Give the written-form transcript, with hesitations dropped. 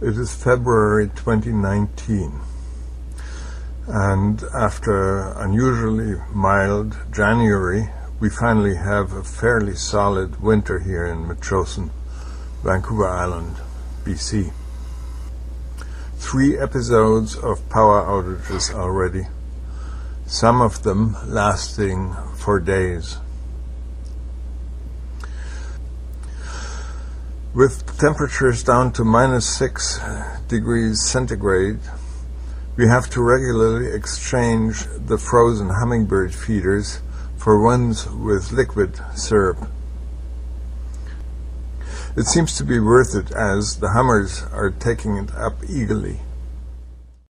It is February 2019, and after unusually mild January, we finally have a fairly solid winter here in Metchosin, Vancouver Island, BC. 3 episodes of power outages already, some of them lasting for days. With temperatures down to -6 degrees centigrade, we have to regularly exchange the frozen hummingbird feeders for ones with liquid syrup. It seems to be worth it, as the hummers are taking it up eagerly.